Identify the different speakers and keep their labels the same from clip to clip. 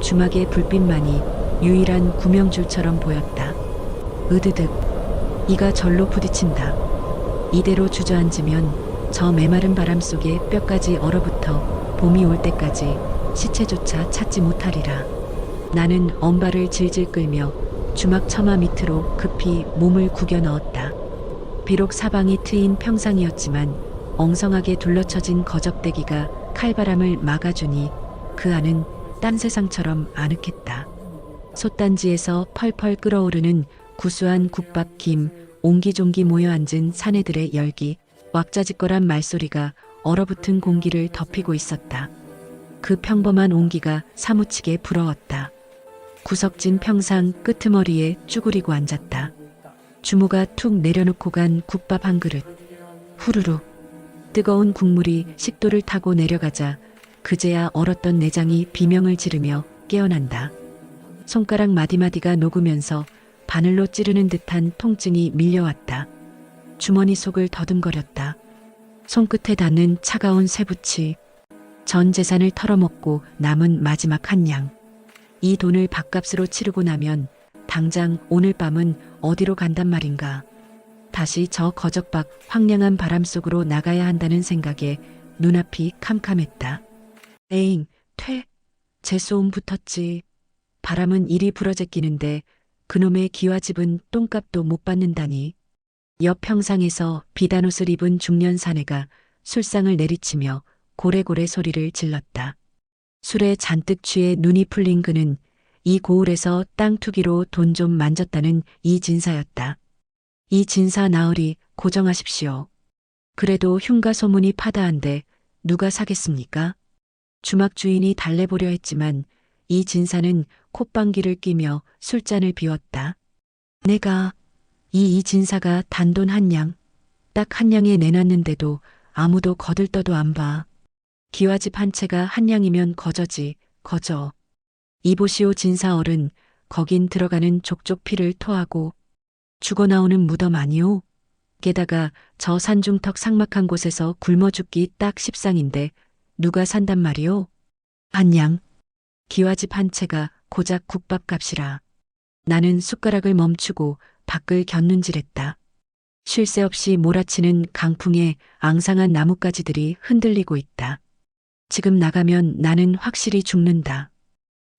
Speaker 1: 주막의 불빛만이 유일한 구명줄처럼 보였다. 으드득. 이가 절로 부딪힌다. 이대로 주저앉으면 저 메마른 바람 속에 뼈까지 얼어붙어 봄이 올 때까지 시체조차 찾지 못하리라. 나는 엄발을 질질 끌며 주막 처마 밑으로 급히 몸을 구겨 넣었다. 비록 사방이 트인 평상이었지만 엉성하게 둘러쳐진 거적대기가 칼바람을 막아주니 그 안은 딴 세상처럼 아늑했다. 솥단지에서 펄펄 끓어오르는 구수한 국밥 김, 옹기종기 모여 앉은 사내들의 열기, 왁자지껄한 말소리가 얼어붙은 공기를 덮이고 있었다. 그 평범한 온기가 사무치게 부러웠다. 구석진 평상 끄트머리에 쭈그리고 앉았다. 주모가 툭 내려놓고 간 국밥 한 그릇. 후루룩. 뜨거운 국물이 식도를 타고 내려가자 그제야 얼었던 내장이 비명을 지르며 깨어난다. 손가락 마디마디가 녹으면서 바늘로 찌르는 듯한 통증이 밀려왔다. 주머니 속을 더듬거렸다. 손끝에 닿는 차가운 쇠붙이. 전 재산을 털어먹고 남은 마지막 한 양. 이 돈을 밥값으로 치르고 나면 당장 오늘 밤은 어디로 간단 말인가. 다시 저 거적 밖 황량한 바람 속으로 나가야 한다는 생각에 눈앞이 캄캄했다. 에잉, 재소음 붙었지. 바람은 이리 불어제끼는데 그놈의 기와집은 똥값도 못 받는다니. 옆 평상에서 비단옷을 입은 중년 사내가 술상을 내리치며 고래고래 소리를 질렀다. 술에 잔뜩 취해 눈이 풀린 그는 이 고을에서 땅 투기로 돈 좀 만졌다는 이 진사였다. 이 진사 나으리 고정하십시오. 그래도 흉가 소문이 파다한데 누가 사겠습니까? 주막 주인이 달래보려 했지만 이 진사는 콧방귀를 뀌며 술잔을 비웠다. 내가 이 진사가 단돈 한 양, 딱 한 양에 내놨는데도 아무도 거들떠도 안 봐. 기와집 한 채가 한 양이면 거저지, 거저. 이보시오 진사 어른, 거긴 들어가는 족족 피를 토하고 죽어나오는 무덤 아니오? 게다가 저 산중턱 삭막한 곳에서 굶어 죽기 딱 십상인데 누가 산단 말이오? 한 양. 기와집 한 채가 고작 국밥값이라. 나는 숟가락을 멈추고 밖을 곁눈질했다. 쉴 새 없이 몰아치는 강풍에 앙상한 나뭇가지들이 흔들리고 있다. 지금 나가면 나는 확실히 죽는다.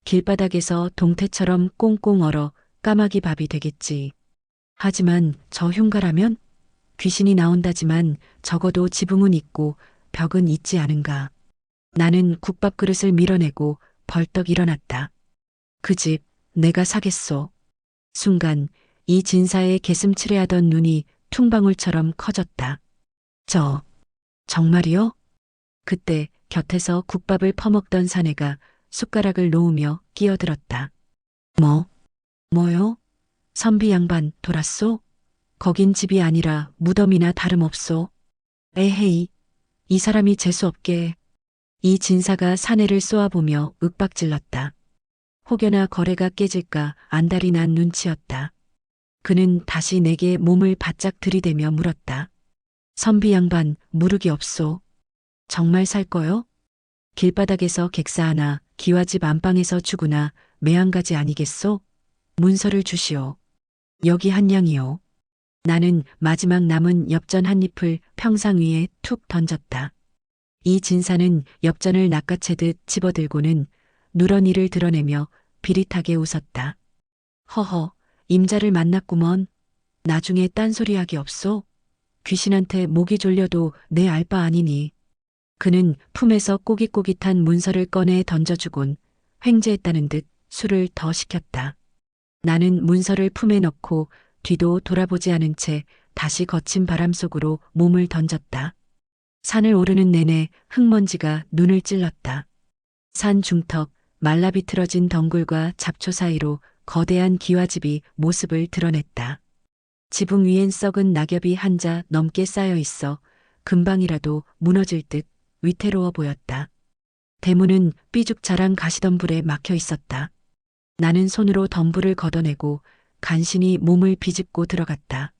Speaker 1: 길바닥에서 동태처럼 꽁꽁 얼어 까마귀 밥이 되겠지. 하지만 저 흉가라면? 귀신이 나온다지만 적어도 지붕은 있고 벽은 있지 않은가. 나는 국밥 그릇을 밀어내고 벌떡 일어났다. 그 집 내가 사겠소. 순간 이 진사의 개슴츠레하던 눈이 퉁방울처럼 커졌다. 정말이요? 그때 곁에서 국밥을 퍼먹던 사내가 숟가락을 놓으며 끼어들었다. 뭐요? 선비 양반 돌았소? 거긴 집이 아니라 무덤이나 다름없소. 에헤이, 이 사람이 재수없게. 이 진사가 사내를 쏘아보며 윽박질렀다. 혹여나 거래가 깨질까 안달이 난 눈치였다. 그는 다시 내게 몸을 바짝 들이대며 물었다. 선비 양반 무르기 없소. 정말 살 거요? 길바닥에서 객사하나 기와집 안방에서 죽으나 매한가지 아니겠소? 문서를 주시오. 여기 한 양이요. 나는 마지막 남은 엽전 한 잎을 평상 위에 툭 던졌다. 이 진사는 엽전을 낚아채듯 집어들고는 누런이를 드러내며 비릿하게 웃었다. 허허, 임자를 만났구먼. 나중에 딴소리하기 없소? 귀신한테 목이 졸려도 내 알 바 아니니. 그는 품에서 꼬깃꼬깃한 문서를 꺼내 던져주곤 횡재했다는 듯 술을 더 시켰다. 나는 문서를 품에 넣고 뒤도 돌아보지 않은 채 다시 거친 바람 속으로 몸을 던졌다. 산을 오르는 내내 흙먼지가 눈을 찔렀다. 산 중턱 말라비틀어진 덩굴과 잡초 사이로 거대한 기와집이 모습을 드러냈다. 지붕 위엔 썩은 낙엽이 한 자 넘게 쌓여 있어 금방이라도 무너질 듯 위태로워 보였다. 대문은 삐죽 자란 가시덤불에 막혀 있었다. 나는 손으로 덤불을 걷어내고 간신히 몸을 비집고 들어갔다.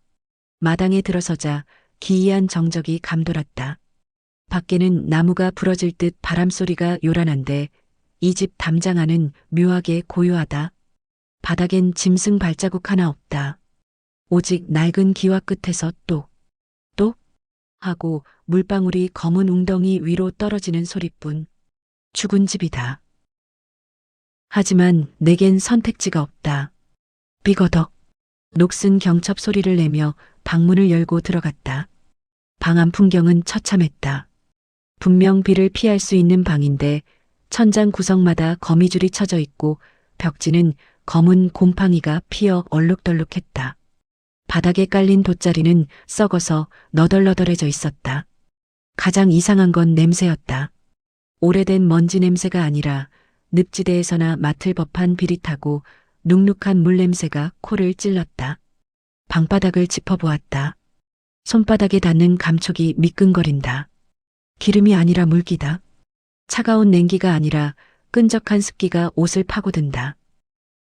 Speaker 1: 마당에 들어서자 기이한 정적이 감돌았다. 밖에는 나무가 부러질 듯 바람소리가 요란한데 이 집 담장 안은 묘하게 고요하다. 바닥엔 짐승 발자국 하나 없다. 오직 낡은 기와 끝에서 똑 하고 물방울이 검은 웅덩이 위로 떨어지는 소리뿐. 죽은 집이다. 하지만 내겐 선택지가 없다. 삐거덕. 녹슨 경첩 소리를 내며 방문을 열고 들어갔다. 방 안 풍경은 처참했다. 분명 비를 피할 수 있는 방인데 천장 구석마다 거미줄이 쳐져 있고 벽지는 검은 곰팡이가 피어 얼룩덜룩했다. 바닥에 깔린 돗자리는 썩어서 너덜너덜해져 있었다. 가장 이상한 건 냄새였다. 오래된 먼지 냄새가 아니라 늪지대에서나 맡을 법한 비릿하고 눅눅한 물 냄새가 코를 찔렀다. 방바닥을 짚어보았다. 손바닥에 닿는 감촉이 미끈거린다. 기름이 아니라 물기다. 차가운 냉기가 아니라 끈적한 습기가 옷을 파고든다.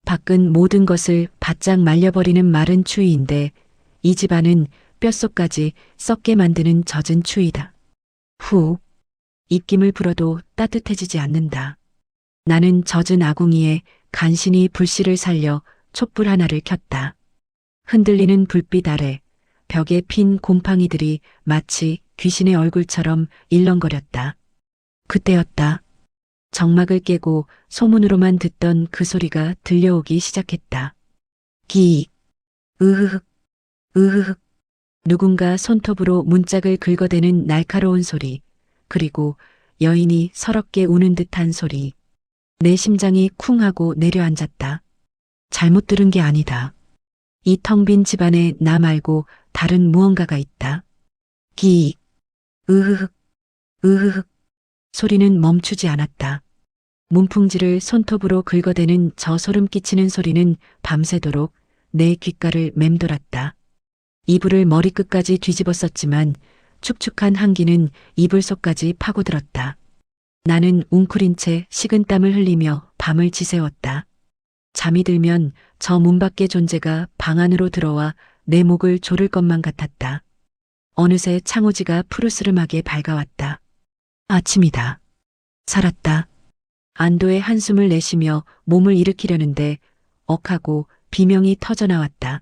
Speaker 1: 밖은 모든 것을 바짝 말려버리는 마른 추위인데 이 집 안은 뼛속까지 썩게 만드는 젖은 추위다. 후. 입김을 불어도 따뜻해지지 않는다. 나는 젖은 아궁이에 간신히 불씨를 살려 촛불 하나를 켰다. 흔들리는 불빛 아래 벽에 핀 곰팡이들이 마치 귀신의 얼굴처럼 일렁거렸다. 그때였다. 정막을 깨고 소문으로만 듣던 그 소리가 들려오기 시작했다. 기익, 으흐흑, 으흐흑. 누군가 손톱으로 문짝을 긁어대는 날카로운 소리, 그리고 여인이 서럽게 우는 듯한 소리. 내 심장이 쿵 하고 내려앉았다. 잘못 들은 게 아니다. 이 텅 빈 집안에 나 말고 다른 무언가가 있다. 기익, 으흐흑, 으흐흑. 소리는 멈추지 않았다. 문풍지를 손톱으로 긁어대는 저 소름 끼치는 소리는 밤새도록 내 귓가를 맴돌았다. 이불을 머리끝까지 뒤집었었지만 축축한 한기는 이불 속까지 파고들었다. 나는 웅크린 채 식은땀을 흘리며 밤을 지새웠다. 잠이 들면 저 문 밖의 존재가 방 안으로 들어와 내 목을 조를 것만 같았다. 어느새 창호지가 푸르스름하게 밝아왔다. 아침이다. 살았다. 안도의 한숨을 내쉬며 몸을 일으키려는데 억하고 비명이 터져나왔다.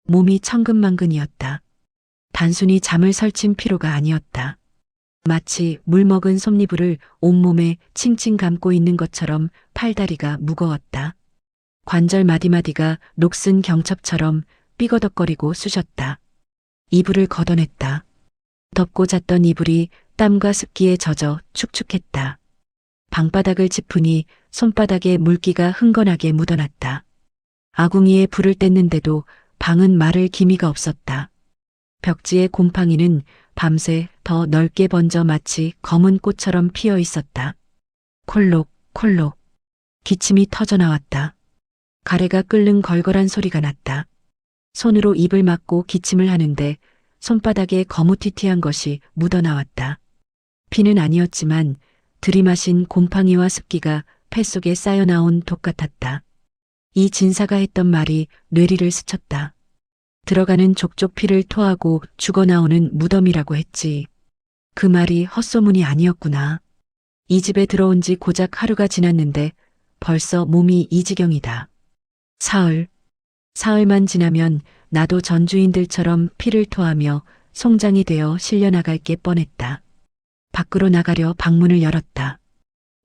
Speaker 1: 몸이 천근만근이었다. 단순히 잠을 설친 피로가 아니었다. 마치 물 먹은 솜니부를 온몸에 칭칭 감고 있는 것처럼 팔다리가 무거웠다. 관절 마디마디가 녹슨 경첩처럼 삐거덕거리고 쑤셨다. 이불을 걷어냈다. 덮고 잤던 이불이 땀과 습기에 젖어 축축했다. 방바닥을 짚으니 손바닥에 물기가 흥건하게 묻어났다. 아궁이에 불을 뗐는데도 방은 마를 기미가 없었다. 벽지의 곰팡이는 밤새 더 넓게 번져 마치 검은 꽃처럼 피어 있었다. 콜록, 콜록. 기침이 터져나왔다. 가래가 끓는 걸걸한 소리가 났다. 손으로 입을 막고 기침을 하는데 손바닥에 거무튀튀한 것이 묻어나왔다. 피는 아니었지만 들이마신 곰팡이와 습기가 폐 속에 쌓여나온 독 같았다. 이 진사가 했던 말이 뇌리를 스쳤다. 들어가는 족족 피를 토하고 죽어나오는 무덤이라고 했지. 그 말이 헛소문이 아니었구나. 이 집에 들어온 지 고작 하루가 지났는데 벌써 몸이 이 지경이다. 사흘만 지나면 나도 전주인들처럼 피를 토하며 송장이 되어 실려나갈 게 뻔했다. 밖으로 나가려 방문을 열었다.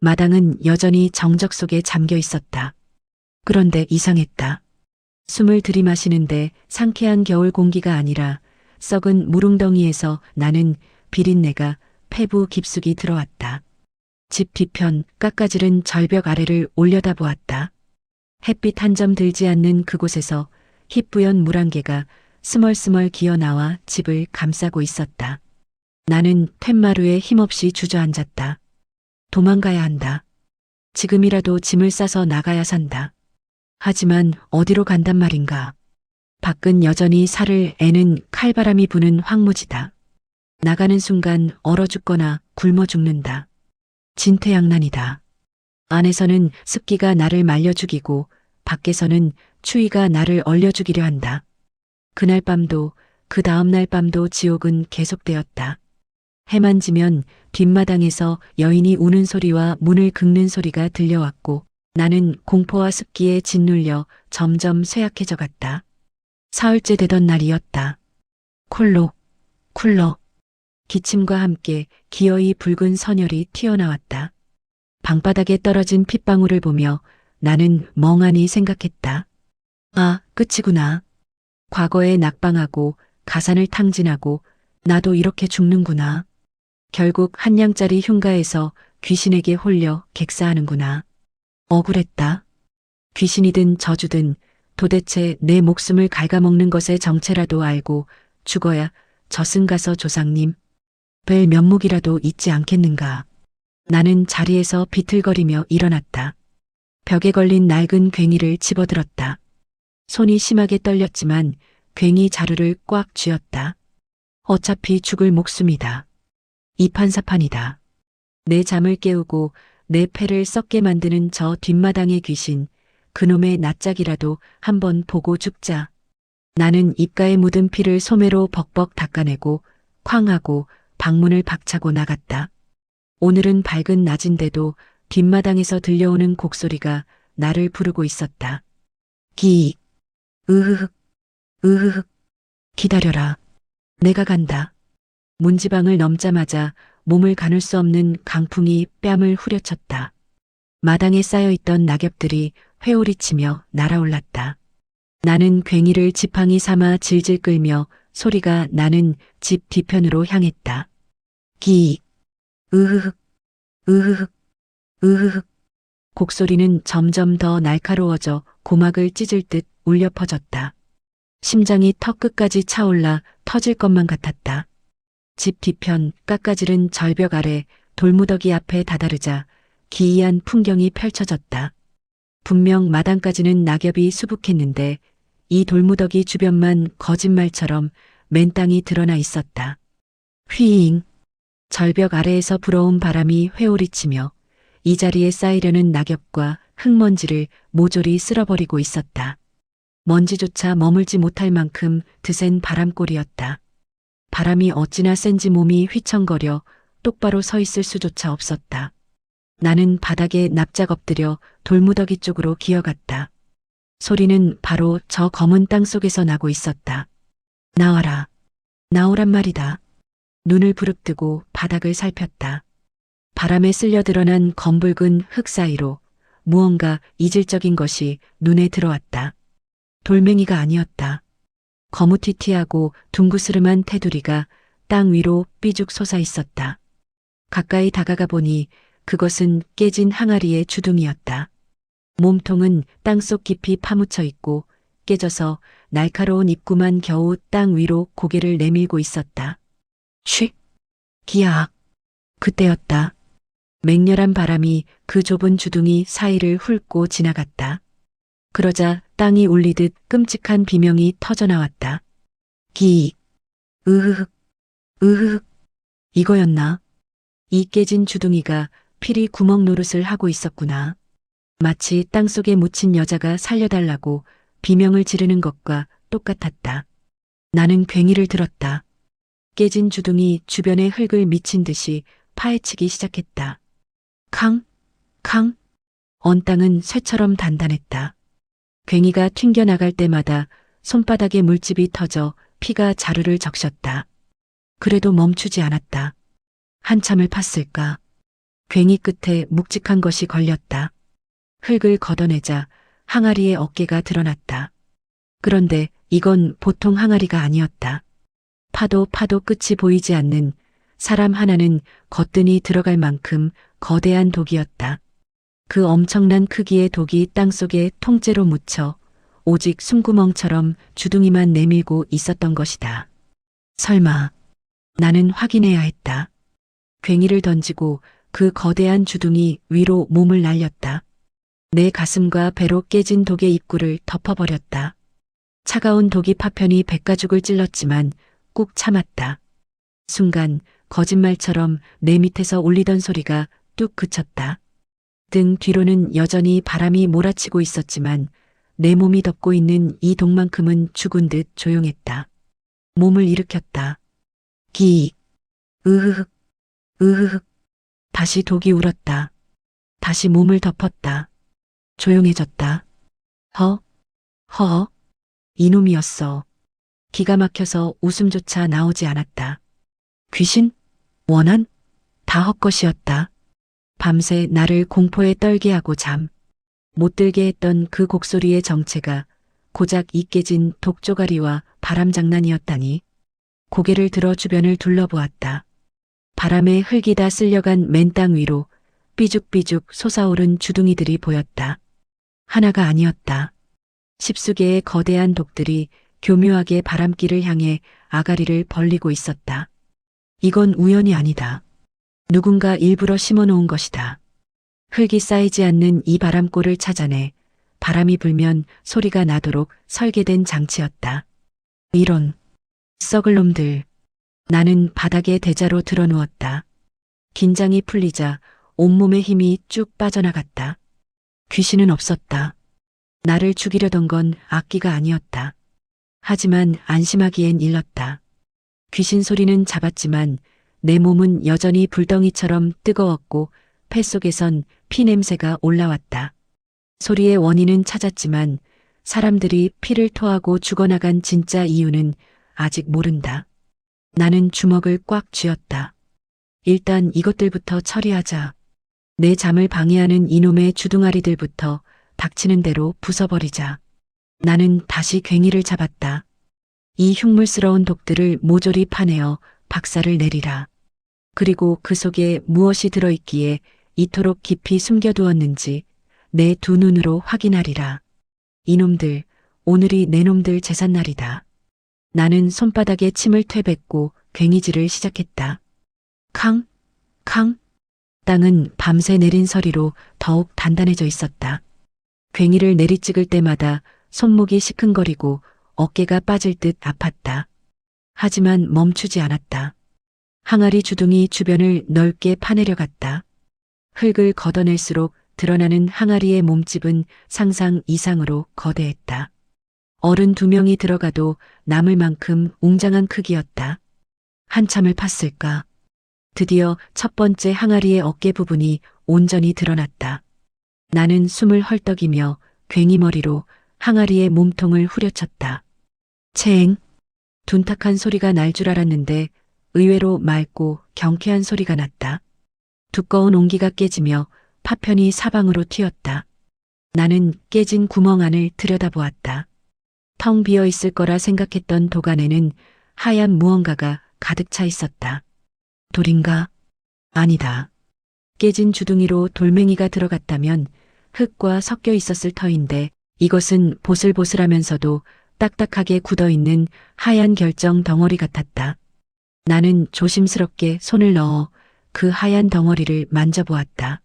Speaker 1: 마당은 여전히 정적 속에 잠겨 있었다. 그런데 이상했다. 숨을 들이마시는데 상쾌한 겨울 공기가 아니라 썩은 물웅덩이에서 나는 비린내가 폐부 깊숙이 들어왔다. 집 뒤편 깎아지른 절벽 아래를 올려다보았다. 햇빛 한 점 들지 않는 그곳에서 희뿌연 물 한 개가 스멀스멀 기어나와 집을 감싸고 있었다. 나는 툇마루에 힘없이 주저앉았다. 도망가야 한다. 지금이라도 짐을 싸서 나가야 산다. 하지만 어디로 간단 말인가. 밖은 여전히 살을 애는 칼바람이 부는 황무지다. 나가는 순간 얼어 죽거나 굶어 죽는다. 진퇴양난이다. 안에서는 습기가 나를 말려 죽이고 밖에서는 추위가 나를 얼려 죽이려 한다. 그날 밤도 그 다음 날 밤도 지옥은 계속되었다. 해만 지면 뒷마당에서 여인이 우는 소리와 문을 긁는 소리가 들려왔고 나는 공포와 습기에 짓눌려 점점 쇠약해져 갔다. 사흘째 되던 날이었다. 콜록, 쿨럭. 기침과 함께 기어이 붉은 선혈이 튀어나왔다. 방바닥에 떨어진 핏방울을 보며 나는 멍하니 생각했다. 아, 끝이구나. 과거에 낙방하고 가산을 탕진하고 나도 이렇게 죽는구나. 결국 한 냥짜리 흉가에서 귀신에게 홀려 객사하는구나. 억울했다. 귀신이든 저주든 도대체 내 목숨을 갉아먹는 것의 정체라도 알고 죽어야 저승 가서 조상님 뵐 면목이라도 있지 않겠는가. 나는 자리에서 비틀거리며 일어났다. 벽에 걸린 낡은 괭이를 집어들었다. 손이 심하게 떨렸지만 괭이 자루를 꽉 쥐었다. 어차피 죽을 목숨이다. 이판사판이다. 내 잠을 깨우고 내 폐를 썩게 만드는 저 뒷마당의 귀신, 그놈의 낯짝이라도 한번 보고 죽자. 나는 입가에 묻은 피를 소매로 벅벅 닦아내고 쾅하고 방문을 박차고 나갔다. 오늘은 밝은 낮인데도 뒷마당에서 들려오는 곡소리가 나를 부르고 있었다. 기익, 으흐흑, 으흐흑, 기다려라. 내가 간다. 문지방을 넘자마자 몸을 가눌 수 없는 강풍이 뺨을 후려쳤다. 마당에 쌓여있던 낙엽들이 회오리치며 날아올랐다. 나는 괭이를 지팡이 삼아 질질 끌며 소리가 나는 집 뒤편으로 향했다. 기익, 으흐흑, 으흐흑, 으흐흑. 곡소리는 점점 더 날카로워져 고막을 찢을 듯 울려 퍼졌다. 심장이 턱 끝까지 차올라 터질 것만 같았다. 집 뒤편 깎아지른 절벽 아래 돌무더기 앞에 다다르자 기이한 풍경이 펼쳐졌다. 분명 마당까지는 낙엽이 수북했는데 이 돌무더기 주변만 거짓말처럼 맨 땅이 드러나 있었다. 휘잉. 절벽 아래에서 불어온 바람이 회오리치며 이 자리에 쌓이려는 낙엽과 흙먼지를 모조리 쓸어버리고 있었다. 먼지조차 머물지 못할 만큼 드센 바람골이었다. 바람이 어찌나 센지 몸이 휘청거려 똑바로 서 있을 수조차 없었다. 나는 바닥에 납작 엎드려 돌무더기 쪽으로 기어갔다. 소리는 바로 저 검은 땅 속에서 나고 있었다. 나와라. 나오란 말이다. 눈을 부릅뜨고 바닥을 살폈다. 바람에 쓸려 드러난 검붉은 흙 사이로 무언가 이질적인 것이 눈에 들어왔다. 돌멩이가 아니었다. 거무튀튀하고 둥그스름한 테두리가 땅 위로 삐죽 솟아 있었다. 가까이 다가가 보니 그것은 깨진 항아리의 주둥이였다. 몸통은 땅속 깊이 파묻혀 있고 깨져서 날카로운 입구만 겨우 땅 위로 고개를 내밀고 있었다. 쉿! 기악! 그때였다. 맹렬한 바람이 그 좁은 주둥이 사이를 훑고 지나갔다. 그러자 땅이 울리듯 끔찍한 비명이 터져나왔다. 기익! 으흐흑! 으흐흑! 이거였나? 이 깨진 주둥이가 피리 구멍 노릇을 하고 있었구나. 마치 땅속에 묻힌 여자가 살려달라고 비명을 지르는 것과 똑같았다. 나는 괭이를 들었다. 깨진 주둥이 주변에 흙을 미친 듯이 파헤치기 시작했다. 캉! 캉! 언 땅은 쇠처럼 단단했다. 괭이가 튕겨나갈 때마다 손바닥에 물집이 터져 피가 자루를 적셨다. 그래도 멈추지 않았다. 한참을 팠을까. 괭이 끝에 묵직한 것이 걸렸다. 흙을 걷어내자 항아리의 어깨가 드러났다. 그런데 이건 보통 항아리가 아니었다. 파도 끝이 보이지 않는 사람 하나는 거뜬히 들어갈 만큼 거대한 독이었다. 그 엄청난 크기의 독이 땅속에 통째로 묻혀 오직 숨구멍처럼 주둥이만 내밀고 있었던 것이다. 설마 나는 확인해야 했다. 괭이를 던지고 그 거대한 주둥이 위로 몸을 날렸다. 내 가슴과 배로 깨진 독의 입구를 덮어버렸다. 차가운 독이 파편이 백가죽을 찔렀지만 꾹 참았다. 순간 거짓말처럼 내 밑에서 울리던 소리가 뚝 그쳤다. 등 뒤로는 여전히 바람이 몰아치고 있었지만 내 몸이 덮고 있는 이 독만큼은 죽은 듯 조용했다. 몸을 일으켰다. 기익! 으흐흑! 으흐흑. 다시 독이 울었다. 다시 몸을 덮었다. 조용해졌다. 허, 허, 이놈이었어. 기가 막혀서 웃음조차 나오지 않았다. 귀신? 원한? 다 헛것이었다. 밤새 나를 공포에 떨게 하고 잠 못 들게 했던 그 곡소리의 정체가 고작 이 깨진 독조가리와 바람장난이었다니. 고개를 들어 주변을 둘러보았다. 바람에 흙이 다 쓸려간 맨땅 위로 삐죽삐죽 솟아오른 주둥이들이 보였다. 하나가 아니었다. 십수개의 거대한 독들이 교묘하게 바람길을 향해 아가리를 벌리고 있었다. 이건 우연이 아니다. 누군가 일부러 심어놓은 것이다. 흙이 쌓이지 않는 이 바람골을 찾아내 바람이 불면 소리가 나도록 설계된 장치였다. 이런 썩을 놈들. 나는 바닥에 대자로 드러누웠다. 긴장이 풀리자 온몸의 힘이 쭉 빠져나갔다. 귀신은 없었다. 나를 죽이려던 건 악기가 아니었다. 하지만 안심하기엔 일렀다. 귀신 소리는 잡았지만 내 몸은 여전히 불덩이처럼 뜨거웠고 폐속에선 피 냄새가 올라왔다. 소리의 원인은 찾았지만 사람들이 피를 토하고 죽어나간 진짜 이유는 아직 모른다. 나는 주먹을 꽉 쥐었다. 일단 이것들부터 처리하자. 내 잠을 방해하는 이놈의 주둥아리들부터 닥치는 대로 부숴버리자. 나는 다시 괭이를 잡았다. 이 흉물스러운 독들을 모조리 파내어 박살을 내리라. 그리고 그 속에 무엇이 들어있기에 이토록 깊이 숨겨두었는지 내 두 눈으로 확인하리라. 이놈들, 오늘이 내 놈들 제삿날이다. 나는 손바닥에 침을 퇴뱉고 괭이질을 시작했다. 캉, 캉. 땅은 밤새 내린 서리로 더욱 단단해져 있었다. 괭이를 내리찍을 때마다 손목이 시큰거리고 어깨가 빠질 듯 아팠다. 하지만 멈추지 않았다. 항아리 주둥이 주변을 넓게 파내려갔다. 흙을 걷어낼수록 드러나는 항아리의 몸집은 상상 이상으로 거대했다. 어른 2명이 들어가도 남을 만큼 웅장한 크기였다. 한참을 팠을까. 드디어 첫 번째 항아리의 어깨 부분이 온전히 드러났다. 나는 숨을 헐떡이며 괭이머리로 항아리의 몸통을 후려쳤다. 체엥. 둔탁한 소리가 날 줄 알았는데 의외로 맑고 경쾌한 소리가 났다. 두꺼운 옹기가 깨지며 파편이 사방으로 튀었다. 나는 깨진 구멍 안을 들여다보았다. 텅 비어 있을 거라 생각했던 독 안에는 하얀 무언가가 가득 차 있었다. 돌인가? 아니다. 깨진 주둥이로 돌멩이가 들어갔다면 흙과 섞여 있었을 터인데 이것은 보슬보슬하면서도 딱딱하게 굳어있는 하얀 결정 덩어리 같았다. 나는 조심스럽게 손을 넣어 그 하얀 덩어리를 만져보았다.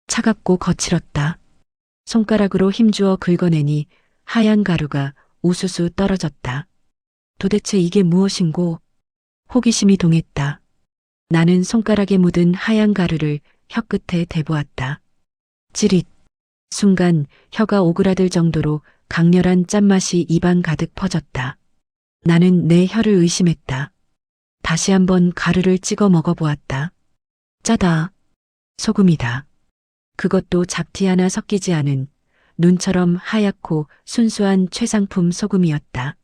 Speaker 1: 차갑고 거칠었다. 손가락으로 힘주어 긁어내니 하얀 가루가 우수수 떨어졌다. 도대체 이게 무엇인고? 호기심이 동했다. 나는 손가락에 묻은 하얀 가루를 혀끝에 대보았다. 찌릿. 순간 혀가 오그라들 정도로 강렬한 짠맛이 입안 가득 퍼졌다. 나는 내 혀를 의심했다. 다시 한번 가루를 찍어 먹어보았다. 짜다. 소금이다. 그것도 잡티 하나 섞이지 않은 눈처럼 하얗고 순수한 최상품 소금이었다.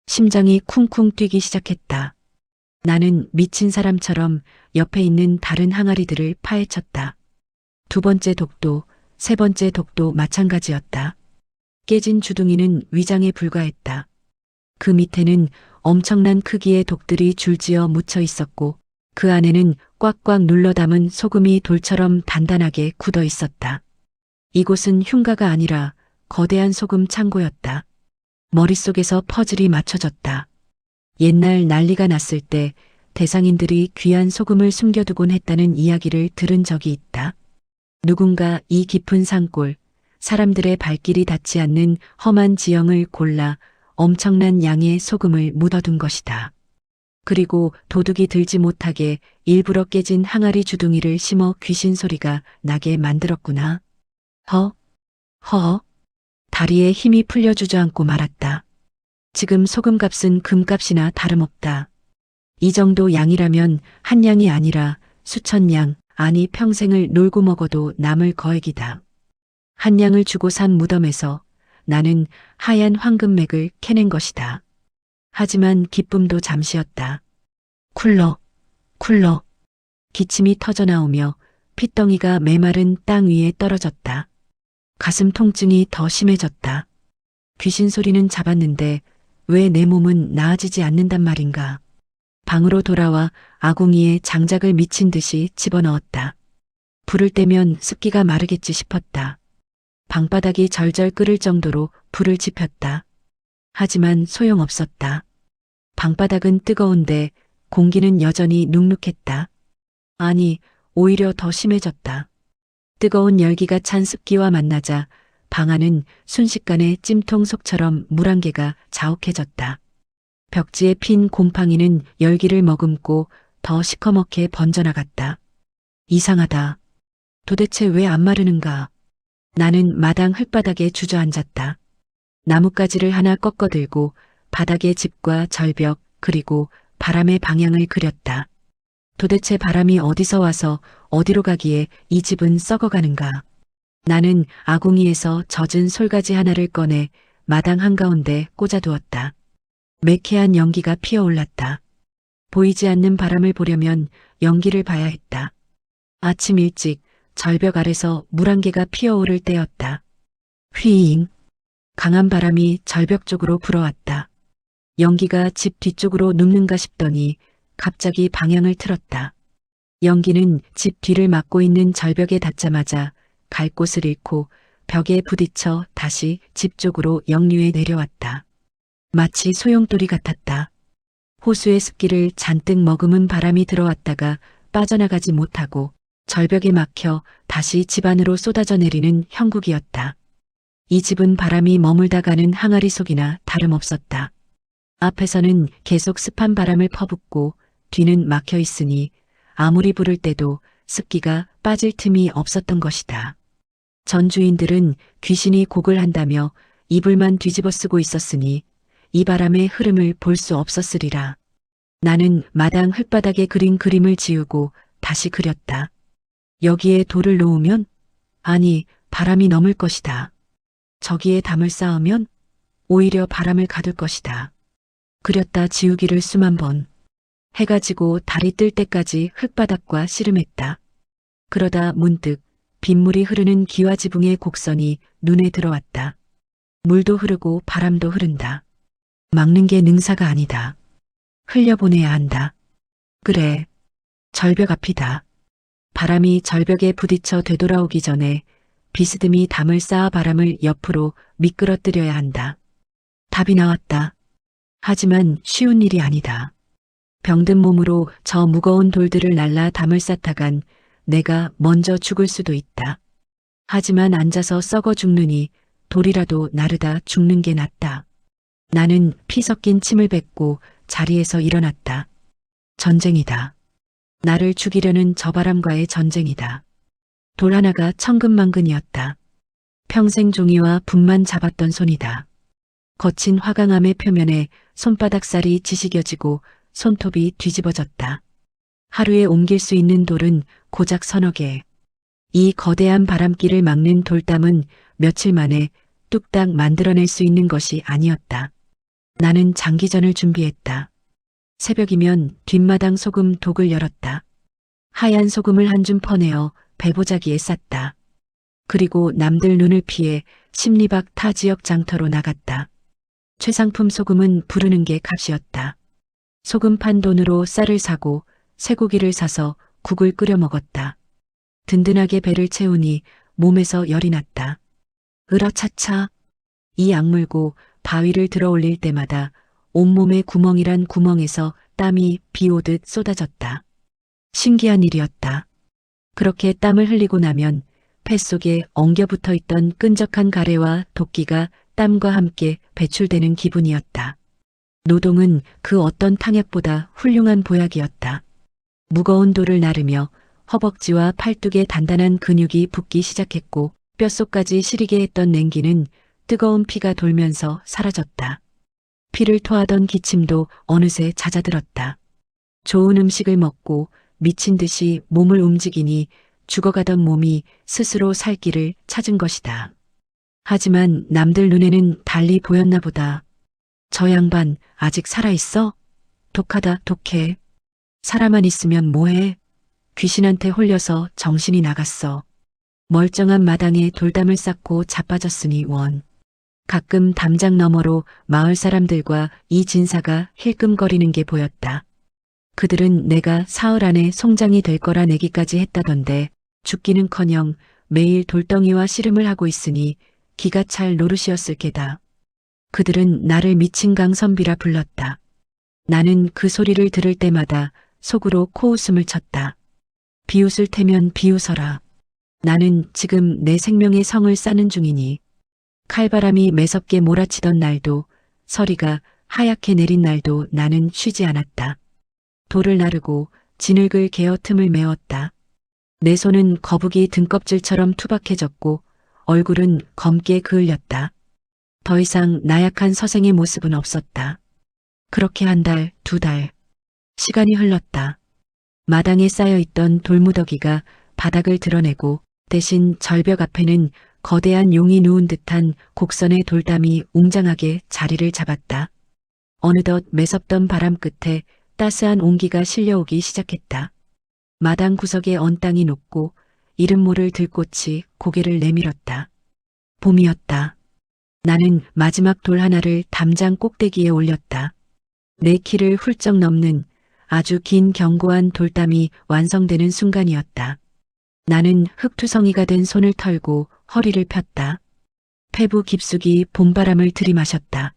Speaker 1: 심장이 쿵쿵 뛰기 시작했다. 나는 미친 사람처럼 옆에 있는 다른 항아리들을 파헤쳤다. 2번째 독도, 3번째 독도 마찬가지였다. 깨진 주둥이는 위장에 불과했다. 그 밑에는 엄청난 크기의 독들이 줄지어 묻혀 있었고 그 안에는 꽉꽉 눌러 담은 소금이 돌처럼 단단하게 굳어 있었다. 이곳은 흉가가 아니라 거대한 소금 창고였다. 머릿속에서 퍼즐이 맞춰졌다. 옛날 난리가 났을 때 대상인들이 귀한 소금을 숨겨두곤 했다는 이야기를 들은 적이 있다. 누군가 이 깊은 산골, 사람들의 발길이 닿지 않는 험한 지형을 골라 엄청난 양의 소금을 묻어둔 것이다. 그리고 도둑이 들지 못하게 일부러 깨진 항아리 주둥이를 심어 귀신 소리가 나게 만들었구나. 허. 다리에 힘이 풀려 주저앉고 말았다. 지금 소금값은 금값이나 다름없다. 이 정도 양이라면 한 양이 아니라 수천 냥, 아니 평생을 놀고 먹어도 남을 거액이다. 한 냥을 주고 산 무덤에서 나는 하얀 황금맥을 캐낸 것이다. 하지만 기쁨도 잠시였다. 쿨러, 쿨러. 기침이 터져나오며 핏덩이가 메마른 땅 위에 떨어졌다. 가슴 통증이 더 심해졌다. 귀신 소리는 잡았는데 왜 내 몸은 나아지지 않는단 말인가. 방으로 돌아와 아궁이에 장작을 미친 듯이 집어넣었다. 불을 떼면 습기가 마르겠지 싶었다. 방바닥이 절절 끓을 정도로 불을 지폈다. 하지만 소용없었다. 방바닥은 뜨거운데 공기는 여전히 눅눅했다. 아니, 오히려 더 심해졌다. 뜨거운 열기가 찬 습기와 만나자 방 안은 순식간에 찜통 속처럼 물 한 개가 자욱해졌다. 벽지에 핀 곰팡이는 열기를 머금고 더 시커멓게 번져나갔다. 이상하다. 도대체 왜 안 마르는가? 나는 마당 흙바닥에 주저앉았다. 나뭇가지를 하나 꺾어들고 바닥의 집과 절벽 그리고 바람의 방향을 그렸다. 도대체 바람이 어디서 와서 어디로 가기에 이 집은 썩어가는가? 나는 아궁이에서 젖은 솔가지 하나를 꺼내 마당 한가운데 꽂아두었다. 매캐한 연기가 피어올랐다. 보이지 않는 바람을 보려면 연기를 봐야 했다. 아침 일찍 절벽 아래서 물 한 개가 피어오를 때였다. 휘잉. 강한 바람이 절벽 쪽으로 불어왔다. 연기가 집 뒤쪽으로 눕는가 싶더니 갑자기 방향을 틀었다. 연기는 집 뒤를 막고 있는 절벽에 닿자마자 갈 곳을 잃고 벽에 부딪혀 다시 집 쪽으로 역류해 내려왔다. 마치 소용돌이 같았다. 호수의 습기를 잔뜩 머금은 바람이 들어왔다가 빠져나가지 못하고 절벽에 막혀 다시 집 안으로 쏟아져 내리는 형국이었다. 이 집은 바람이 머물다 가는 항아리 속이나 다름없었다. 앞에서는 계속 습한 바람을 퍼붓고 뒤는 막혀 있으니 아무리 부를 때도 습기가 빠질 틈이 없었던 것이다. 전 주인들은 귀신이 곡을 한다며 이불만 뒤집어 쓰고 있었으니 이 바람의 흐름을 볼 수 없었으리라. 나는 마당 흙바닥에 그린 그림을 지우고 다시 그렸다. 여기에 돌을 놓으면? 아니, 바람이 넘을 것이다. 저기에 담을 쌓으면? 오히려 바람을 가둘 것이다. 그렸다 지우기를 수만 번. 해가 지고 달이 뜰 때까지 흙바닥과 씨름했다. 그러다 문득 빗물이 흐르는 기와지붕의 곡선이 눈에 들어왔다. 물도 흐르고 바람도 흐른다. 막는 게 능사가 아니다. 흘려보내야 한다. 그래, 절벽 앞이다. 바람이 절벽에 부딪혀 되돌아오기 전에 비스듬히 담을 쌓아 바람을 옆으로 미끄러뜨려야 한다. 답이 나왔다. 하지만 쉬운 일이 아니다. 병든 몸으로 저 무거운 돌들을 날라 담을 쌓다간 내가 먼저 죽을 수도 있다. 하지만 앉아서 썩어 죽느니 돌이라도 나르다 죽는 게 낫다. 나는 피 섞인 침을 뱉고 자리에서 일어났다. 전쟁이다. 나를 죽이려는 저 바람과의 전쟁이다. 돌 하나가 천근만근이었다. 평생 종이와 붓만 잡았던 손이다. 거친 화강암의 표면에 손바닥살이 지시겨지고 손톱이 뒤집어졌다. 하루에 옮길 수 있는 돌은 고작 서너 개. 이 거대한 바람길을 막는 돌담은 며칠 만에 뚝딱 만들어낼 수 있는 것이 아니었다. 나는 장기전을 준비했다. 새벽이면 뒷마당 소금 독을 열었다. 하얀 소금을 한 줌 퍼내어 배보자기에 쌌다. 그리고 남들 눈을 피해 십리박 타 지역 장터로 나갔다. 최상품 소금은 부르는 게 값이었다. 소금 판 돈으로 쌀을 사고 쇠고기를 사서 국을 끓여 먹었다. 든든하게 배를 채우니 몸에서 열이 났다. 으라차차. 이 악물고 바위를 들어 올릴 때마다 온몸에 구멍이란 구멍에서 땀이 비 오듯 쏟아졌다. 신기한 일이었다. 그렇게 땀을 흘리고 나면 뱃속에 엉겨붙어 있던 끈적한 가래와 도끼가 땀과 함께 배출되는 기분이었다. 노동은 그 어떤 탕약보다 훌륭한 보약이었다. 무거운 돌을 나르며 허벅지와 팔뚝에 단단한 근육이 붙기 시작했고 뼛속까지 시리게 했던 냉기는 뜨거운 피가 돌면서 사라졌다. 피를 토하던 기침도 어느새 잦아들었다. 좋은 음식을 먹고 미친 듯이 몸을 움직이니 죽어가던 몸이 스스로 살 길을 찾은 것이다. 하지만 남들 눈에는 달리 보였나 보다. 저 양반 아직 살아있어? 독하다, 독해. 살아만 있으면 뭐해? 귀신한테 홀려서 정신이 나갔어. 멀쩡한 마당에 돌담을 쌓고 자빠졌으니 원. 가끔 담장 너머로 마을 사람들과 이 진사가 힐끔거리는 게 보였다. 그들은 내가 사흘 안에 송장이 될 거라 내기까지 했다던데 죽기는커녕 매일 돌덩이와 씨름을 하고 있으니 기가 찰 노릇이었을 게다. 그들은 나를 미친 강선비라 불렀다. 나는 그 소리를 들을 때마다 속으로 코웃음을 쳤다. 비웃을 테면 비웃어라. 나는 지금 내 생명의 성을 싸는 중이니 칼바람이 매섭게 몰아치던 날도 서리가 하얗게 내린 날도 나는 쉬지 않았다. 돌을 나르고 진흙을 개어 틈을 메웠다. 내 손은 거북이 등껍질처럼 투박해졌고 얼굴은 검게 그을렸다. 더 이상 나약한 서생의 모습은 없었다. 그렇게 한 달, 두 달. 시간이 흘렀다. 마당에 쌓여있던 돌무더기가 바닥을 드러내고 대신 절벽 앞에는 거대한 용이 누운 듯한 곡선의 돌담이 웅장하게 자리를 잡았다. 어느덧 매섭던 바람 끝에 따스한 온기가 실려오기 시작했다. 마당 구석에 언 땅이 녹고 이름 모를 들꽃이 고개를 내밀었다. 봄이었다. 나는 마지막 돌 하나를 담장 꼭대기에 올렸다. 내 키를 훌쩍 넘는 아주 긴 견고한 돌담이 완성되는 순간이었다. 나는 흙투성이가 된 손을 털고 허리를 폈다. 폐부 깊숙이 봄바람을 들이마셨다.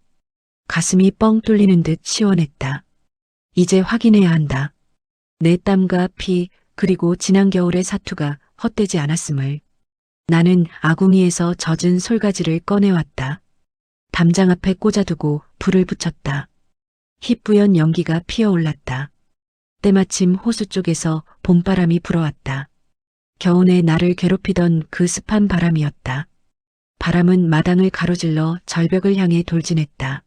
Speaker 1: 가슴이 뻥 뚫리는 듯 시원했다. 이제 확인해야 한다. 내 땀과 피 그리고 지난 겨울의 사투가 헛되지 않았음을. 나는 아궁이에서 젖은 솔가지를 꺼내왔다. 담장 앞에 꽂아두고 불을 붙였다. 희뿌연 연기가 피어올랐다. 때마침 호수 쪽에서 봄바람이 불어왔다. 겨우내 나를 괴롭히던 그 습한 바람이었다. 바람은 마당을 가로질러 절벽을 향해 돌진했다.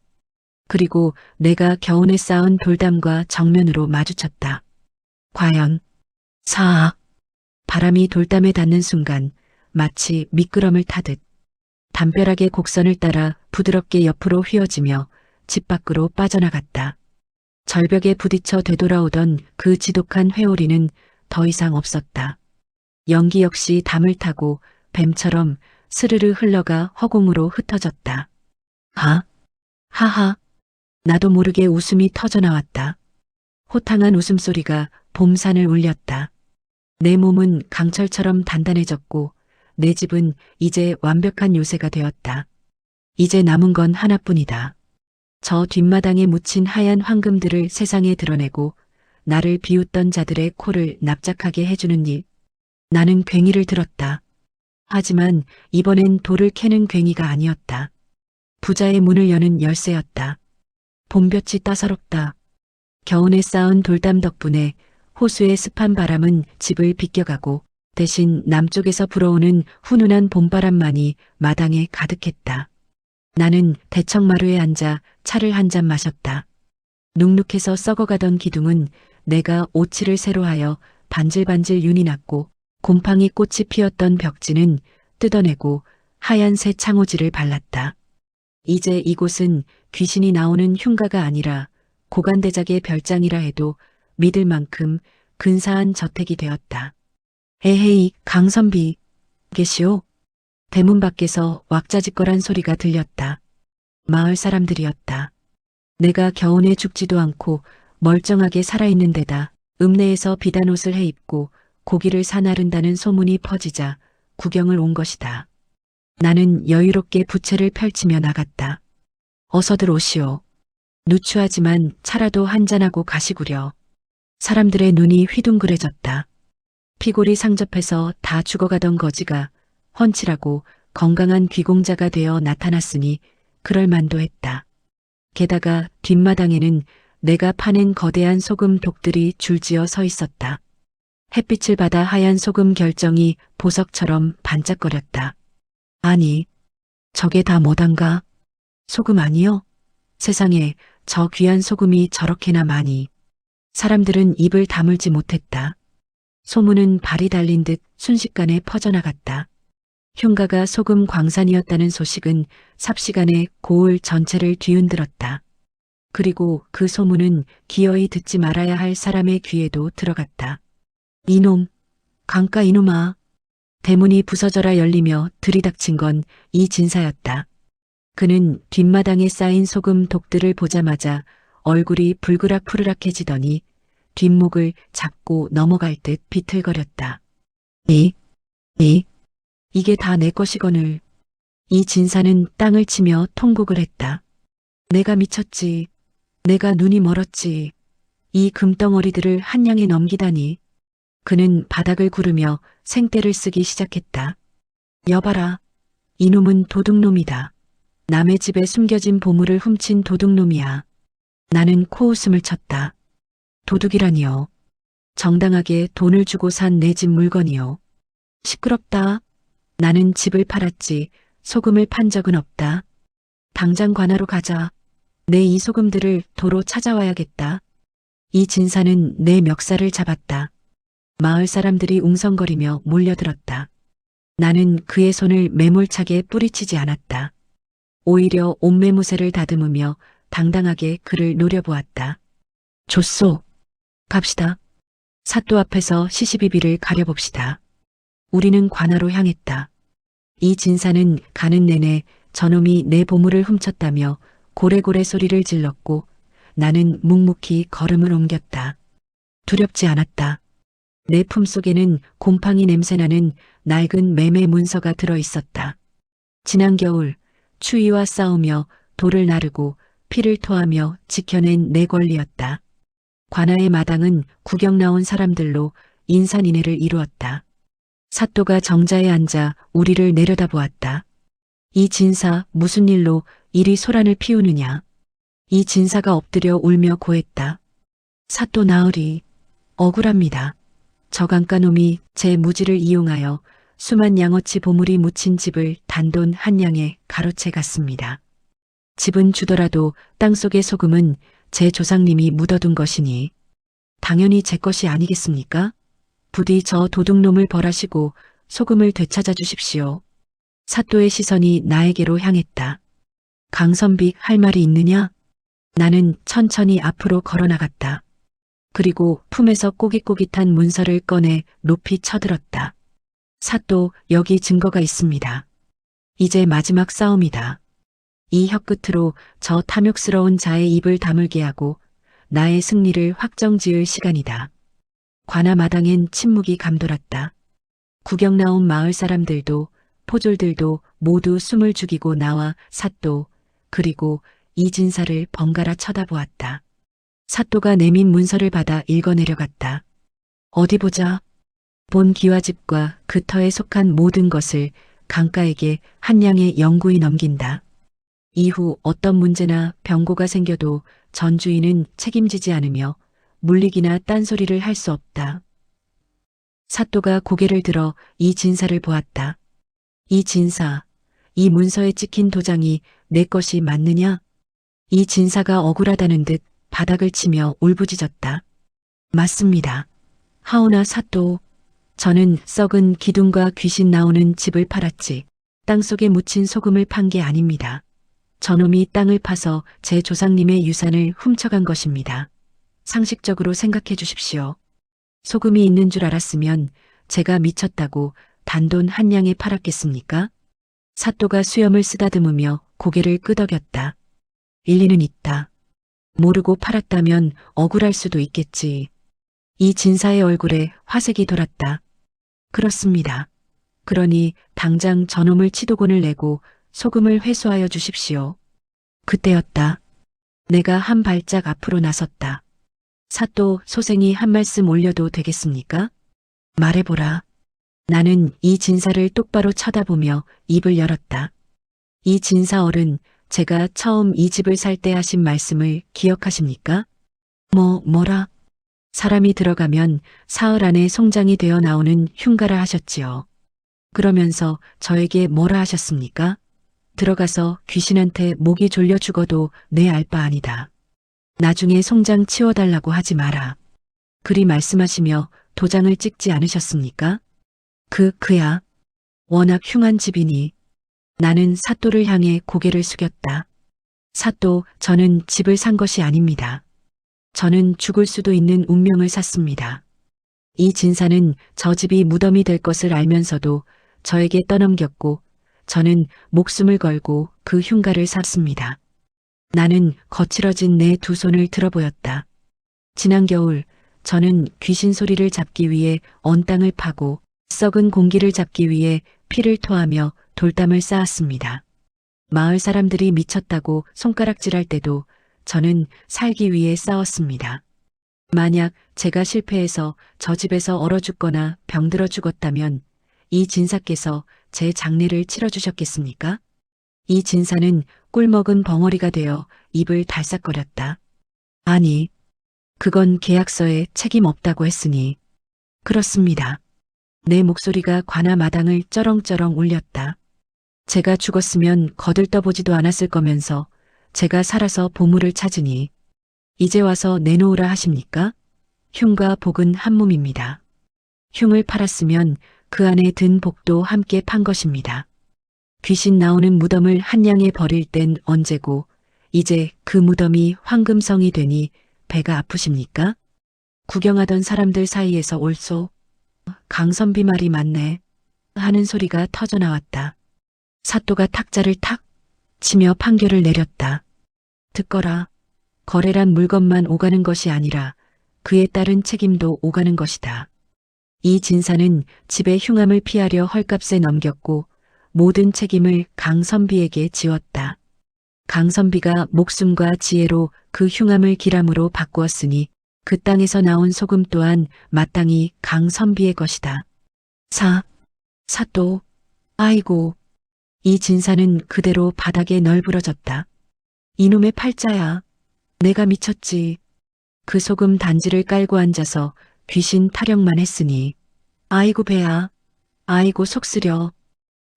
Speaker 1: 그리고 내가 겨우내 쌓은 돌담과 정면으로 마주쳤다. 과연 사악. 바람이 돌담에 닿는 순간 마치 미끄럼을 타듯 담벼락의 곡선을 따라 부드럽게 옆으로 휘어지며 집 밖으로 빠져나갔다. 절벽에 부딪혀 되돌아오던 그 지독한 회오리는 더 이상 없었다. 연기 역시 담을 타고 뱀처럼 스르르 흘러가 허공으로 흩어졌다. 하하. 나도 모르게 웃음이 터져나왔다. 호탕한 웃음소리가 봄산을 울렸다. 내 몸은 강철처럼 단단해졌고 내 집은 이제 완벽한 요새가 되었다. 이제 남은 건 하나뿐이다. 저 뒷마당에 묻힌 하얀 황금들을 세상에 드러내고 나를 비웃던 자들의 코를 납작하게 해주는 일. 나는 괭이를 들었다. 하지만 이번엔 돌을 캐는 괭이가 아니었다. 부자의 문을 여는 열쇠였다. 봄볕이 따사롭다. 겨우내 쌓은 돌담 덕분에 호수의 습한 바람은 집을 비껴가고 대신 남쪽에서 불어오는 훈훈한 봄바람만이 마당에 가득했다. 나는 대청마루에 앉아 차를 한 잔 마셨다. 눅눅해서 썩어가던 기둥은 내가 오치를 새로 하여 반질반질 윤이 났고 곰팡이 꽃이 피었던 벽지는 뜯어내고 하얀 새 창호지를 발랐다. 이제 이곳은 귀신이 나오는 흉가가 아니라 고간대작의 별장이라 해도 믿을 만큼 근사한 저택이 되었다. 에헤이, 강선비, 계시오? 대문 밖에서 왁자지껄한 소리가 들렸다. 마을 사람들이었다. 내가 겨우내 죽지도 않고 멀쩡하게 살아있는 데다 읍내에서 비단 옷을 해입고 고기를 사나른다는 소문이 퍼지자 구경을 온 것이다. 나는 여유롭게 부채를 펼치며 나갔다. 어서들 오시오. 누추하지만 차라도 한잔하고 가시구려. 사람들의 눈이 휘둥그레졌다. 피골이 상접해서 다 죽어가던 거지가 훤칠하고 건강한 귀공자가 되어 나타났으니 그럴 만도 했다. 게다가 뒷마당에는 내가 파낸 거대한 소금 독들이 줄지어 서 있었다. 햇빛을 받아 하얀 소금 결정이 보석처럼 반짝거렸다. 아니, 저게 다 뭐단가? 소금 아니요? 세상에 저 귀한 소금이 저렇게나 많이. 사람들은 입을 다물지 못했다. 소문은 발이 달린 듯 순식간에 퍼져나갔다. 흉가가 소금 광산이었다는 소식은 삽시간에 고을 전체를 뒤흔들었다. 그리고 그 소문은 기어이 듣지 말아야 할 사람의 귀에도 들어갔다. 이놈, 강가 이놈아. 대문이 부서져라 열리며 들이닥친 건 이 진사였다. 그는 뒷마당에 쌓인 소금 독들을 보자마자 얼굴이 불그락푸르락해지더니 뒷목을 잡고 넘어갈 듯 비틀거렸다. 이게 다 내 것이거늘. 이 진사는 땅을 치며 통곡을 했다. 내가 미쳤지. 내가 눈이 멀었지. 이 금덩어리들을 한 양에 넘기다니. 그는 바닥을 구르며 생떼를 쓰기 시작했다. 여봐라. 이놈은 도둑놈이다. 남의 집에 숨겨진 보물을 훔친 도둑놈이야. 나는 코웃음을 쳤다. 도둑이라니요. 정당하게 돈을 주고 산 내 집 물건이요. 시끄럽다. 나는 집을 팔았지 소금을 판 적은 없다. 당장 관하로 가자. 내 이 소금들을 도로 찾아와야겠다. 이 진사는 내 멱살을 잡았다. 마을 사람들이 웅성거리며 몰려들었다. 나는 그의 손을 매몰차게 뿌리치지 않았다. 오히려 옷매무새를 다듬으며 당당하게 그를 노려보았다. 좋소. 갑시다. 사또 앞에서 시시비비를 가려봅시다. 우리는 관하로 향했다. 이 진사는 가는 내내 저놈이 내 보물을 훔쳤다며 고래고래 소리를 질렀고 나는 묵묵히 걸음을 옮겼다. 두렵지 않았다. 내 품속에는 곰팡이 냄새나는 낡은 매매 문서가 들어있었다. 지난 겨울 추위와 싸우며 돌을 나르고 피를 토하며 지켜낸 내 권리였다. 관아의 마당은 구경 나온 사람들로 인산인해를 이루었다. 사또가 정자에 앉아 우리를 내려다보았다. 이 진사 무슨 일로 이리 소란을 피우느냐. 이 진사가 엎드려 울며 고했다. 사또 나으리 억울합니다. 저 강가놈이 제 무지를 이용하여 수만 양어치 보물이 묻힌 집을 단돈 한 양에 가로채 갔습니다. 집은 주더라도 땅속의 소금은 제 조상님이 묻어둔 것이니 당연히 제 것이 아니겠습니까? 부디 저 도둑놈을 벌하시고 소금을 되찾아 주십시오. 사또의 시선이 나에게로 향했다. 강선빅 할 말이 있느냐? 나는 천천히 앞으로 걸어나갔다. 그리고 품에서 꼬깃꼬깃한 문서를 꺼내 높이 쳐들었다. 사또, 여기 증거가 있습니다. 이제 마지막 싸움이다. 이 혀끝으로 저 탐욕스러운 자의 입을 다물게 하고 나의 승리를 확정지을 시간이다. 관아 마당엔 침묵이 감돌았다. 구경 나온 마을 사람들도 포졸들도 모두 숨을 죽이고 나와 사또 그리고 이 진사를 번갈아 쳐다보았다. 사또가 내민 문서를 받아 읽어내려갔다. 어디 보자. 본 기와집과 그 터에 속한 모든 것을 강가에게 한 양의 영구히 넘긴다. 이후 어떤 문제나 병고가 생겨도 전주인은 책임지지 않으며 물리기나 딴소리를 할 수 없다. 사또가 고개를 들어 이 진사를 보았다. 이 진사, 이 문서에 찍힌 도장이 내 것이 맞느냐? 이 진사가 억울하다는 듯 바닥을 치며 울부짖었다. 맞습니다. 하오나 사또, 저는 썩은 기둥과 귀신 나오는 집을 팔았지 땅속에 묻힌 소금을 판 게 아닙니다. 저놈이 땅을 파서 제 조상님의 유산을 훔쳐간 것입니다. 상식적으로 생각해 주십시오. 소금이 있는 줄 알았으면 제가 미쳤다고 단돈 한 양에 팔았겠습니까? 사또가 수염을 쓰다듬으며 고개를 끄덕였다. 일리는 있다. 모르고 팔았다면 억울할 수도 있겠지. 이 진사의 얼굴에 화색이 돌았다. 그렇습니다. 그러니 당장 저놈을 치도곤을 내고 소금을 회수하여 주십시오. 그때였다. 내가 한 발짝 앞으로 나섰다. 사또 소생이 한 말씀 올려도 되겠습니까? 말해보라. 나는 이 진사를 똑바로 쳐다보며 입을 열었다. 이 진사 어른, 제가 처음 이 집을 살 때 하신 말씀을 기억하십니까? 뭐라? 사람이 들어가면 사흘 안에 송장이 되어 나오는 흉가라 하셨지요. 그러면서 저에게 뭐라 하셨습니까? 들어가서 귀신한테 목이 졸려 죽어도 내 알 바 아니다. 나중에 송장 치워달라고 하지 마라. 그리 말씀하시며 도장을 찍지 않으셨습니까? 그야. 워낙 흉한 집이니. 나는 사또를 향해 고개를 숙였다. 사또, 저는 집을 산 것이 아닙니다. 저는 죽을 수도 있는 운명을 샀습니다. 이 진사는 저 집이 무덤이 될 것을 알면서도 저에게 떠넘겼고 저는 목숨을 걸고 그 흉가를 샀습니다. 나는 거칠어진 내 두 손을 들어보였다. 지난 겨울 저는 귀신 소리를 잡기 위해 언 땅을 파고 썩은 공기를 잡기 위해 피를 토하며 돌담을 쌓았습니다. 마을 사람들이 미쳤다고 손가락질할 때도 저는 살기 위해 싸웠습니다. 만약 제가 실패해서 저 집에서 얼어 죽거나 병들어 죽었다면 이 진사께서 제 장례를 치러주셨겠습니까? 이 진사는 꿀먹은 벙어리가 되어 입을 달싹거렸다. 아니, 그건 계약서에 책임 없다고 했으니. 그렇습니다. 내 목소리가 관아 마당을 쩌렁쩌렁 울렸다. 제가 죽었으면 거들떠보지도 않았을 거면서 제가 살아서 보물을 찾으니 이제 와서 내놓으라 하십니까? 흉과 복은 한 몸입니다. 흉을 팔았으면 그 안에 든 복도 함께 판 것입니다. 귀신 나오는 무덤을 한양에 버릴 땐 언제고 이제 그 무덤이 황금성이 되니 배가 아프십니까? 구경하던 사람들 사이에서 올소. 강선비 말이 맞네. 하는 소리가 터져나왔다. 사또가 탁자를 탁 치며 판결을 내렸다. 듣거라. 거래란 물건만 오가는 것이 아니라 그에 따른 책임도 오가는 것이다. 이 진사는 집의 흉함을 피하려 헐값에 넘겼고 모든 책임을 강선비에게 지웠다. 강선비가 목숨과 지혜로 그 흉함을 기람으로 바꾸었으니 그 땅에서 나온 소금 또한 마땅히 강선비의 것이다. 사또, 아이고. 이 진사는 그대로 바닥에 널브러졌다. 이놈의 팔자야. 내가 미쳤지. 그 소금 단지를 깔고 앉아서 귀신 타령만 했으니. 아이고 배야. 아이고 속쓰려.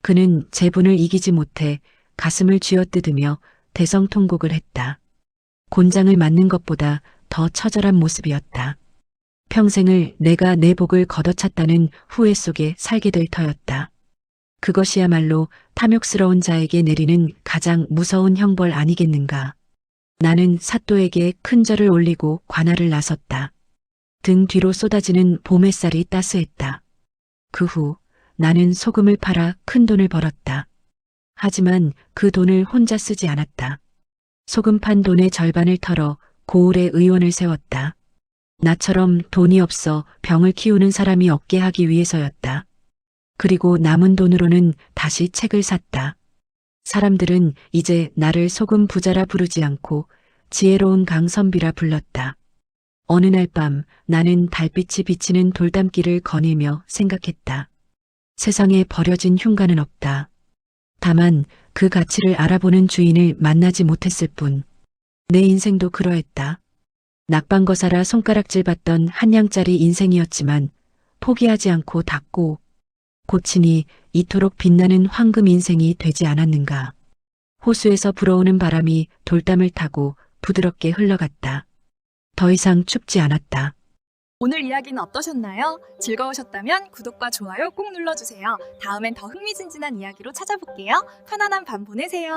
Speaker 1: 그는 제분을 이기지 못해 가슴을 쥐어뜯으며 대성통곡을 했다. 곤장을 맞는 것보다 더 처절한 모습이었다. 평생을 내가 내 복을 걷어찼다는 후회 속에 살게 될 터였다. 그것이야말로 탐욕스러운 자에게 내리는 가장 무서운 형벌 아니겠는가. 나는 사또에게 큰 절을 올리고 관아를 나섰다. 등 뒤로 쏟아지는 봄 햇살이 따스했다. 그 후 나는 소금을 팔아 큰 돈을 벌었다. 하지만 그 돈을 혼자 쓰지 않았다. 소금 판 돈의 절반을 털어 고을에 의원을 세웠다. 나처럼 돈이 없어 병을 키우는 사람이 없게 하기 위해서였다. 그리고 남은 돈으로는 다시 책을 샀다. 사람들은 이제 나를 소금 부자라 부르지 않고 지혜로운 강선비라 불렀다. 어느 날 밤 나는 달빛이 비치는 돌담길을 거닐며 생각했다. 세상에 버려진 흉가는 없다. 다만 그 가치를 알아보는 주인을 만나지 못했을 뿐. 내 인생도 그러했다. 낙방거사라 손가락질 받던 한 양짜리 인생이었지만 포기하지 않고 닦고 고치니 이토록 빛나는 황금 인생이 되지 않았는가. 호수에서 불어오는 바람이 돌담을 타고 부드럽게 흘러갔다. 더 이상 춥지 않았다.
Speaker 2: 오늘 이야기는 어떠셨나요? 즐거우셨다면 구독과 좋아요 꼭 눌러주세요. 다음엔 더 흥미진진한 이야기로 찾아볼게요. 편안한 밤 보내세요.